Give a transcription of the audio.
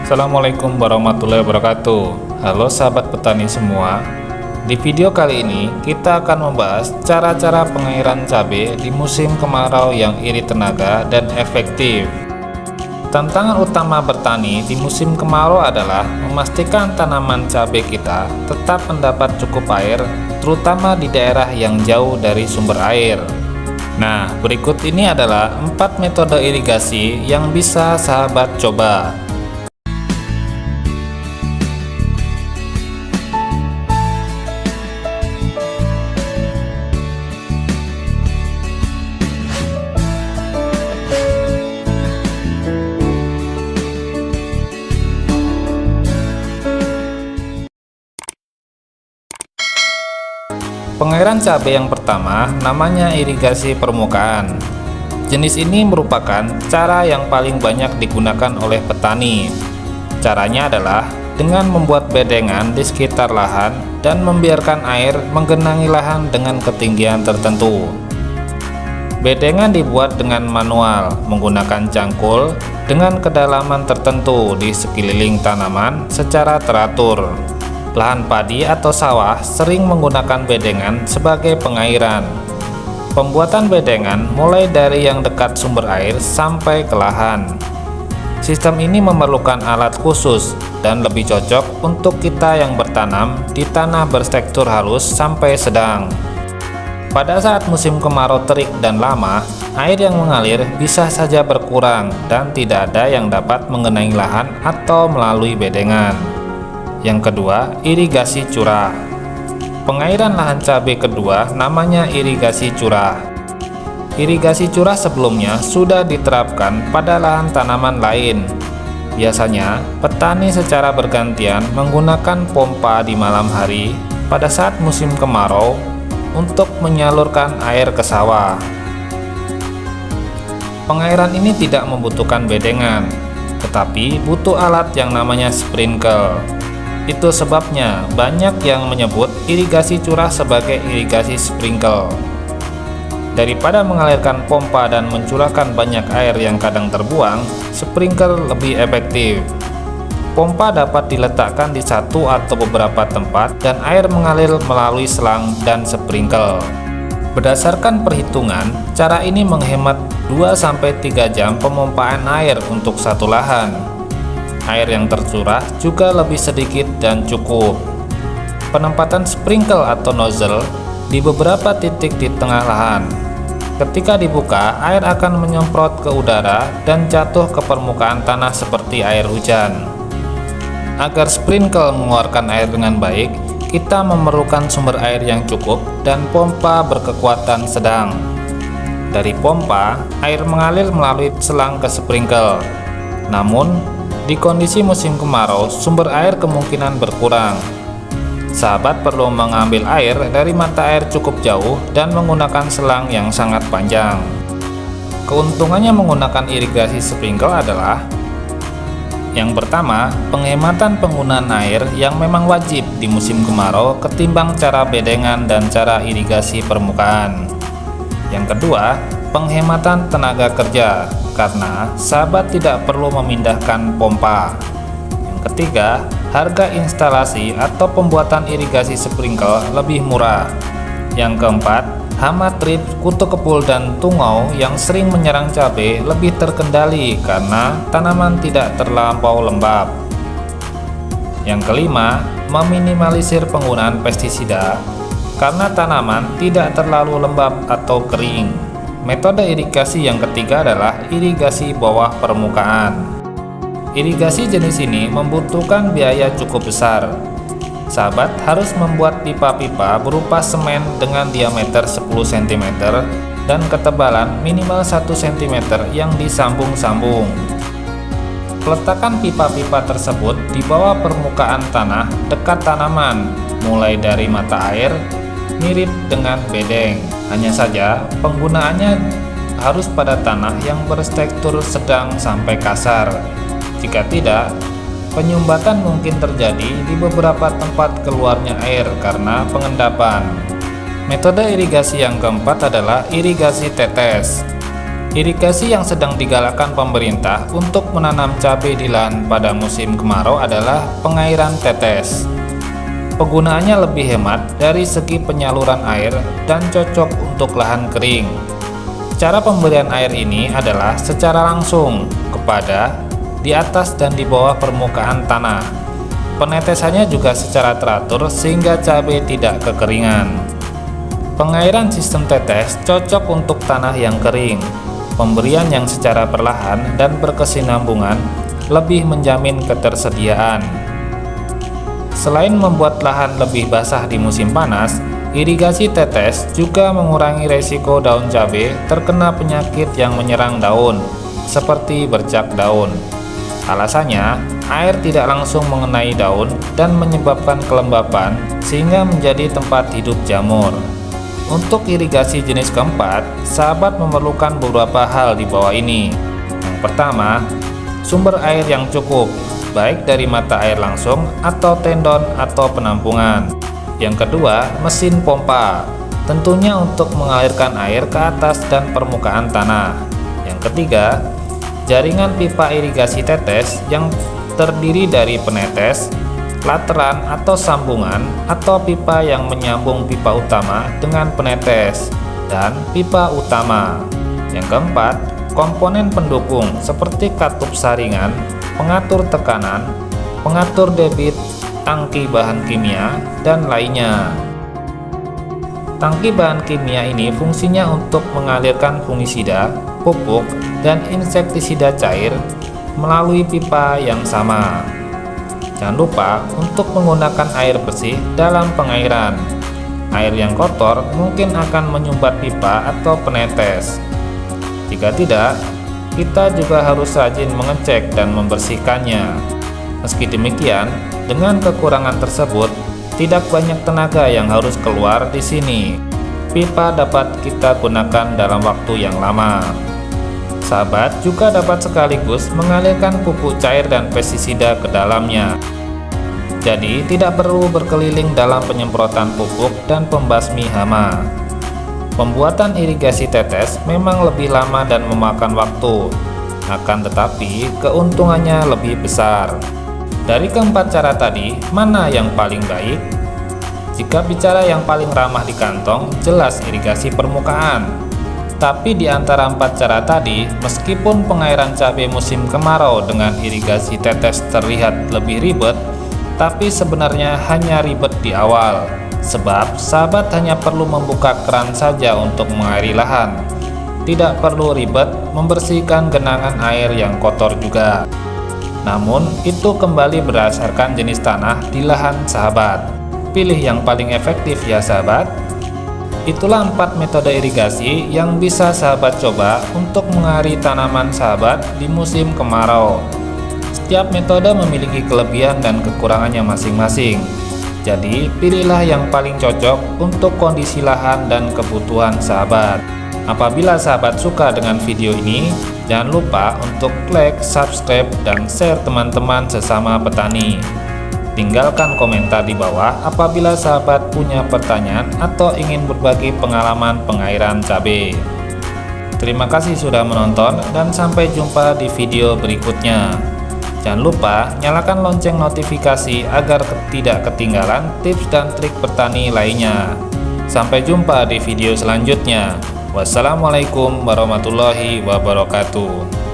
Assalamualaikum warahmatullahi wabarakatuh. Halo sahabat petani semua. Di video kali ini kita akan membahas cara-cara pengairan cabai di musim kemarau yang irit tenaga dan efektif. Tantangan utama bertani di musim kemarau adalah memastikan tanaman cabai kita tetap mendapat cukup air, terutama di daerah yang jauh dari sumber air. Nah, berikut ini adalah 4 metode irigasi yang bisa sahabat coba. Pengairan cabai yang pertama namanya irigasi permukaan. Jenis ini merupakan cara yang paling banyak digunakan oleh petani. Caranya adalah dengan membuat bedengan di sekitar lahan dan membiarkan air menggenangi lahan dengan ketinggian tertentu. Bedengan dibuat dengan manual menggunakan cangkul dengan kedalaman tertentu di sekeliling tanaman secara teratur. Lahan padi atau sawah sering menggunakan bedengan sebagai pengairan. Pembuatan bedengan mulai dari yang dekat sumber air sampai ke lahan. Sistem ini memerlukan alat khusus dan lebih cocok untuk kita yang bertanam di tanah bertekstur halus sampai sedang. Pada saat musim kemarau terik dan lama, air yang mengalir bisa saja berkurang dan tidak ada yang dapat mengenai lahan atau melalui bedengan. Yang kedua, irigasi curah. Pengairan lahan cabai kedua namanya irigasi curah. Irigasi curah sebelumnya sudah diterapkan pada lahan tanaman lain. Biasanya, petani secara bergantian menggunakan pompa di malam hari pada saat musim kemarau untuk menyalurkan air ke sawah. Pengairan ini tidak membutuhkan bedengan, tetapi butuh alat yang namanya sprinkle. Itu sebabnya banyak yang menyebut irigasi curah sebagai irigasi sprinkle. Daripada mengalirkan pompa dan mencurahkan banyak air yang kadang terbuang, sprinkle lebih efektif. Pompa dapat diletakkan di satu atau beberapa tempat dan air mengalir melalui selang dan sprinkle. Berdasarkan perhitungan, cara ini menghemat 2-3 jam pemompaan air untuk satu lahan. Air yang tercurah juga lebih sedikit dan cukup. Penempatan sprinkle atau nozzle di beberapa titik di tengah lahan. Ketika dibuka, air akan menyemprot ke udara dan jatuh ke permukaan tanah seperti air hujan. Agar sprinkle mengeluarkan air dengan baik, kita memerlukan sumber air yang cukup dan pompa berkekuatan sedang. Dari pompa, air mengalir melalui selang ke sprinkle. Namun, di kondisi musim kemarau, sumber air kemungkinan berkurang. Sahabat perlu mengambil air dari mata air cukup jauh dan menggunakan selang yang sangat panjang. Keuntungannya menggunakan irigasi sprinkle adalah: yang pertama, penghematan penggunaan air yang memang wajib di musim kemarau ketimbang cara bedengan dan cara irigasi permukaan. Yang kedua, penghematan tenaga kerja karena sahabat tidak perlu memindahkan pompa. Yang ketiga, harga instalasi atau pembuatan irigasi sprinkle lebih murah. Yang keempat, hama trip, kutu kepul dan tungau yang sering menyerang cabai lebih terkendali karena tanaman tidak terlampau lembab. Yang kelima, meminimalisir penggunaan pestisida karena tanaman tidak terlalu lembab atau kering. Metode irigasi yang ketiga adalah irigasi bawah permukaan. Irigasi jenis ini membutuhkan biaya cukup besar. Sahabat harus membuat pipa-pipa berupa semen dengan diameter 10 cm dan ketebalan minimal 1 cm yang disambung-sambung. Letakkan pipa-pipa tersebut di bawah permukaan tanah dekat tanaman, mulai dari mata air, mirip dengan bedeng. Hanya saja penggunaannya harus pada tanah yang bertekstur sedang sampai kasar. Jika tidak, penyumbatan mungkin terjadi di beberapa tempat keluarnya air karena pengendapan. Metode irigasi yang keempat adalah irigasi tetes. Irigasi yang sedang digalakkan pemerintah untuk menanam cabai di lahan pada musim kemarau adalah pengairan tetes. Penggunaannya lebih hemat dari segi penyaluran air dan cocok untuk lahan kering. Cara pemberian air ini adalah secara langsung kepada di atas dan di bawah permukaan tanah. Penetesannya juga secara teratur sehingga cabai tidak kekeringan. Pengairan sistem tetes cocok untuk tanah yang kering. Pemberian yang secara perlahan dan berkesinambungan lebih menjamin ketersediaan. Selain membuat lahan lebih basah di musim panas, irigasi tetes juga mengurangi resiko daun cabai terkena penyakit yang menyerang daun, seperti bercak daun. Alasannya, air tidak langsung mengenai daun dan menyebabkan kelembapan sehingga menjadi tempat hidup jamur. Untuk irigasi jenis keempat, sahabat memerlukan beberapa hal di bawah ini. Yang pertama, sumber air yang cukup, baik dari mata air langsung atau tendon atau penampungan. Yang kedua, mesin pompa, tentunya untuk mengalirkan air ke atas dan permukaan tanah. Yang ketiga, jaringan pipa irigasi tetes yang terdiri dari penetes, lateran atau sambungan atau pipa yang menyambung pipa utama dengan penetes dan pipa utama. Yang keempat, komponen pendukung seperti katup saringan, pengatur tekanan, pengatur debit, tangki bahan kimia, dan lainnya. Tangki bahan kimia ini fungsinya untuk mengalirkan fungisida, pupuk, dan insektisida cair melalui pipa yang sama. Jangan lupa untuk menggunakan air bersih dalam pengairan. Air yang kotor mungkin akan menyumbat pipa atau penetes. Jika tidak, kita juga harus rajin mengecek dan membersihkannya. Meski demikian, dengan kekurangan tersebut, tidak banyak tenaga yang harus keluar di sini. Pipa dapat kita gunakan dalam waktu yang lama. Sahabat juga dapat sekaligus mengalirkan pupuk cair dan pestisida ke dalamnya. Jadi tidak perlu berkeliling dalam penyemprotan pupuk dan pembasmi hama. Pembuatan irigasi tetes memang lebih lama dan memakan waktu, akan tetapi keuntungannya lebih besar. Dari keempat cara tadi, mana yang paling baik? Jika bicara yang paling ramah di kantong, jelas irigasi permukaan. Tapi di antara empat cara tadi, meskipun pengairan cabai musim kemarau dengan irigasi tetes terlihat lebih ribet, tapi sebenarnya hanya ribet di awal. Sebab sahabat hanya perlu membuka keran saja untuk mengairi lahan. Tidak perlu ribet membersihkan genangan air yang kotor juga. Namun, itu kembali berdasarkan jenis tanah di lahan sahabat. Pilih yang paling efektif ya sahabat. Itulah 4 metode irigasi yang bisa sahabat coba untuk mengairi tanaman sahabat di musim kemarau. Setiap metode memiliki kelebihan dan kekurangannya masing-masing. Jadi, pilihlah yang paling cocok untuk kondisi lahan dan kebutuhan sahabat. Apabila sahabat suka dengan video ini, jangan lupa untuk like, subscribe, dan share teman-teman sesama petani. Tinggalkan komentar di bawah apabila sahabat punya pertanyaan atau ingin berbagi pengalaman pengairan cabai. Terima kasih sudah menonton dan sampai jumpa di video berikutnya. Jangan lupa nyalakan lonceng notifikasi agar tidak ketinggalan tips dan trik bertani lainnya. Sampai jumpa di video selanjutnya. Wassalamualaikum warahmatullahi wabarakatuh.